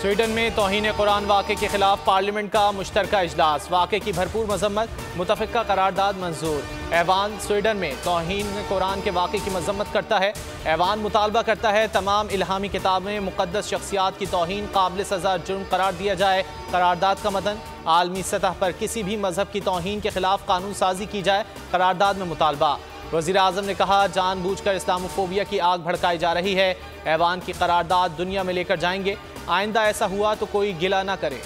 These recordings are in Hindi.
स्वीडन में तौहीन कुरान वाक़े के खिलाफ पार्लियामेंट का मुश्तरका इजलास, वाक़े की भरपूर मजम्मत, मुतफ़िक़ा करारदाद मंजूर। ऐवान स्वीडन में तौहीन कुरान के वाक़े की मजम्मत करता है। ऐवान मुतालबा करता है तमाम इल्हामी किताब में मुक़द्दस शख्सियात की तौहीन काबिल सज़ा जुर्म करार दिया जाए। करारदाद का मतन, आलमी सतह पर किसी भी मजहब की तौहीन के खिलाफ कानून साजी की जाए, करारदाद में मुतालबा। वज़ीर आज़म ने कहा, जानबूझकर इस्लामोफोबिया की आग भड़काई जा रही है। ऐवान की करारदाद दुनिया में लेकर जाएंगे, आइंदा ऐसा हुआ तो कोई गिला ना करे।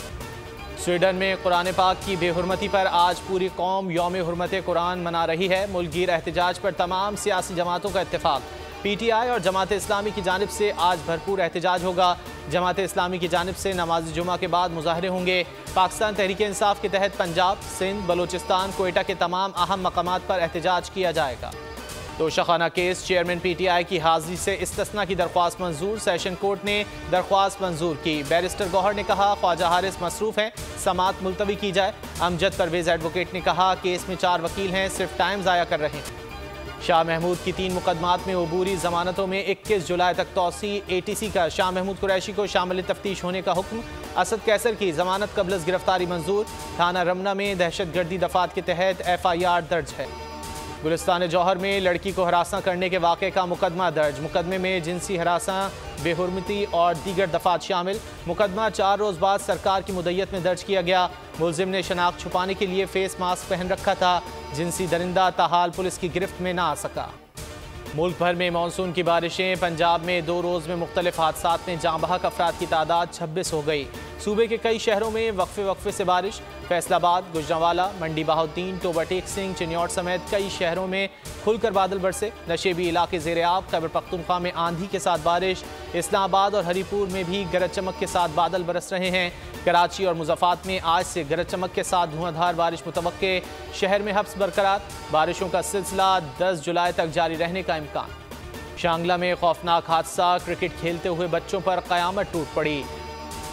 स्वीडन में कुरान पाक की बेहुरमती पर आज पूरी कौम यौम हुर्मत कुरान मना रही है। मुल्कगीर एहतजाज पर तमाम सियासी जमातों का इत्तेफाक। PTI और जमात इस्लामी की जानिब से आज भरपूर एहतजाज होगा। जमात इस्लामी की जानिब से नमाज जुमा के बाद मुजाहरे होंगे। पाकिस्तान तहरीक इंसाफ के तहत पंजाब, सिंध, बलूचिस्तान, कोयटा के तमाम अहम मकामात पर एहतजाज किया जाएगा। तोशाखाना केस, चेयरमैन PTI की हाजिरी से इस्तिस्ना की दरख्वास्त मंजूर। सेशन कोर्ट ने दरख्वास्त मंजूर की। बैरिस्टर गौहर ने कहा, ख्वाजा हारिस मसरूफ हैं, समात मुलतवी की जाए। अमजद परवेज एडवोकेट ने कहा, केस में 4 वकील हैं, सिर्फ टाइम ज़ाया कर रहे हैं। शाह महमूद की 3 मुकदमात में अबूरी जमानतों में 21 जुलाई तक तौसी। ATC का शाह महमूद कुरैशी को शामिल तफ्तीश होने का हुक्म। असद कैसर की जमानत कबल गिरफ्तारी मंजूर। थाना रमना में दहशतगर्दी दफात के तहत FIR दर्ज है। गुलिस्तान जौहर में लड़की को हरासा करने के वाक़े का मुकदमा दर्ज। मुकदमे में जिनसी हरासा, बेहुरमती और दीगर दफात शामिल। मुकदमा 4 रोज़ बाद सरकार की मुद्दत में दर्ज किया गया। मुलजिम ने शनाख्त छुपाने के लिए फेस मास्क पहन रखा था। जिनसी दरिंदा ताहाल पुलिस की गिरफ्त में ना आ सका। मुल्क भर में मानसून की बारिशें। पंजाब में 2 रोज़ में मुख्तलिफ हादसात में जाँ बहक अफराद की तादाद 26 हो गई। सूबे के कई शहरों में वक्फे से बारिश। फैसलाबाद, गुजरांवाला, मंडी बहाउद्दीन, टोबा टेक सिंह, चिन्यौट समेत कई शहरों में खुलकर बादल बरसे। नशेबी इलाके ज़ेर आब। खैबर पख्तूनख्वा में आंधी के साथ बारिश। इस्लामाबाद और हरीपुर में भी गरज चमक के साथ बादल बरस रहे हैं। कराची और मुज़फ़्फ़रात में आज से गरज चमक के साथ धुआंधार बारिश मुतवक्के। शहर में हब्स बरकरार। बारिशों का सिलसिला 10 जुलाई तक जारी रहने का इम्कान। शांगला में खौफनाक हादसा, क्रिकेट खेलते हुए बच्चों पर क़यामत टूट पड़ी।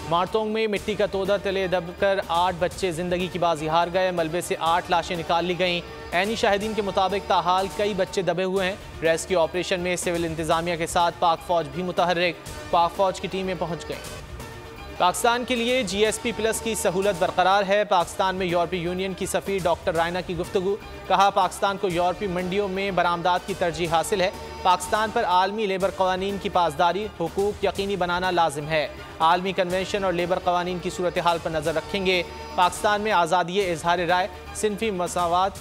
मारतोंग में मिट्टी का तोदा तले दबकर 8 बच्चे जिंदगी की बाजी हार गए। मलबे से 8 लाशें निकाल ली गईं। ऐनी शाहिदीन के मुताबिक ताहाल कई बच्चे दबे हुए हैं। रेस्क्यू ऑपरेशन में सिविल इंतजामिया के साथ पाक फौज भी मुतहर्रिक। पाक फौज की टीमें पहुंच गईं। पाकिस्तान के लिए GSP+ की सहूलत बरकरार है। पाकिस्तान में यूरोपीय यूनियन की सफ़ीर डॉक्टर रायना की गुफ्तगू। कहा, पाकिस्तान को यूरोपीय मंडियों में बरामदात की तरजीह हासिल है। पाकिस्तान पर आलमी लेबर कवानीन की पासदारी, हुकूक यकीनी बनाना लाजिम है। आलमी कन्वेंशन और लेबर कवानीन की सूरत हाल पर नज़र रखेंगे। पाकिस्तान में आज़ादी इजहार राय, सिनफी मसावात,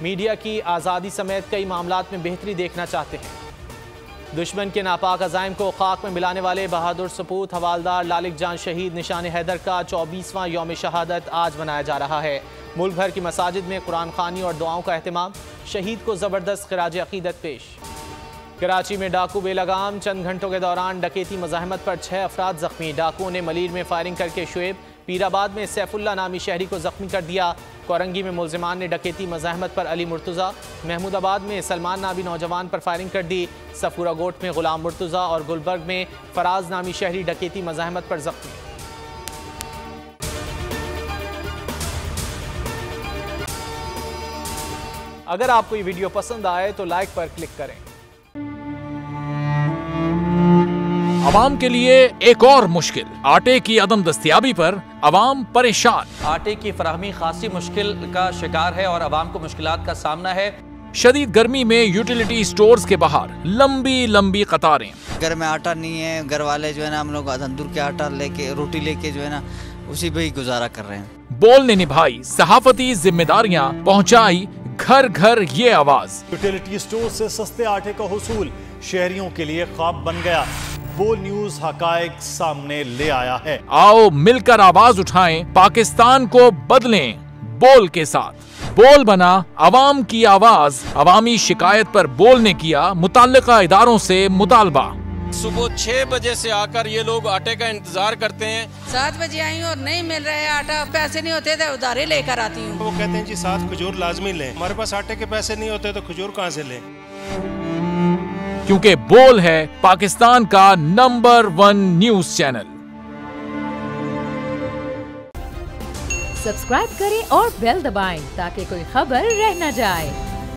मीडिया की आज़ादी समेत कई मामलात में बेहतरी देखना चाहते हैं। दुश्मन के नापाक अज़ाइम को खाक में मिलाने वाले बहादुर सपूत हवालदार लालिक जान शहीद निशान हैदर का 24वां यौम शहादत आज मनाया जा रहा है। मुल्क भर की मसाजिद में कुरान खानी और दुआओं का अहतमाम। शहीद को ज़बरदस्त खिराज अक़ीदत पेश। कराची में डाकू बेलगाम, चंद घंटों के दौरान डकैती मज़ाहमत पर 6 अफराद जख्मी। डाकुओं ने मलीर में फायरिंग करके शुएब, पीराबाद में सैफुल्ला नामी शहरी को जख्मी कर दिया। कोरंगी में मुलजिमान ने डकैती मज़ाहमत पर अली मुर्तज़ा, महमूदाबाद में सलमान नामी नौजवान पर फायरिंग कर दी। सफूरा गोट में गुलाम मुर्तज़ा और गुलबर्ग में फराज नामी शहरी डकैती मज़ाहमत पर जख्मी। अगर आपको ये वीडियो पसंद आए तो लाइक पर क्लिक करें। अवाम के लिए एक और मुश्किल, आटे की अदम दस्तयाबी पर अवाम परेशान। आटे की फराहमी खासी मुश्किल का शिकार है और अवाम को मुश्किलात का सामना है। शदीद गर्मी में यूटिलिटी स्टोर्स के बाहर लंबी लंबी कतारें। घर में आटा नहीं है, घर वाले जो है ना हम लोग तंदूर के आटा लेके, रोटी लेके जो है ना उसी पे ही गुजारा कर रहे हैं। बोल ने निभाई सहाफती जिम्मेदारियां, पहुंचाई घर घर ये आवाज। यूटिलिटी स्टोर से सस्ते आटे का हुसूल शहरियों के लिए ख्वाब बन गया। बोल न्यूज हकायक सामने ले आया है। आओ मिलकर आवाज उठाएं, पाकिस्तान को बदलें बोल के साथ। बोल बना अवाम की आवाज। अवामी शिकायत पर बोल ने किया मुताल्लिका इदारों से मुतालबा। सुबह 6 बजे से आकर ये लोग आटे का इंतजार करते हैं। 7 बजे आई हूँ और नहीं मिल रहा है आटा, पैसे नहीं होते थे उधारे लेकर आती हूँ। वो कहते हैं जी 7 खजूर लाजमी लें। हमारे पास आटे के पैसे नहीं होते तो खजूर कहाँ से लें? क्योंकि बोल है पाकिस्तान का नंबर 1 न्यूज चैनल। सब्सक्राइब करें और बेल दबाएं ताकि कोई खबर रह न जाए।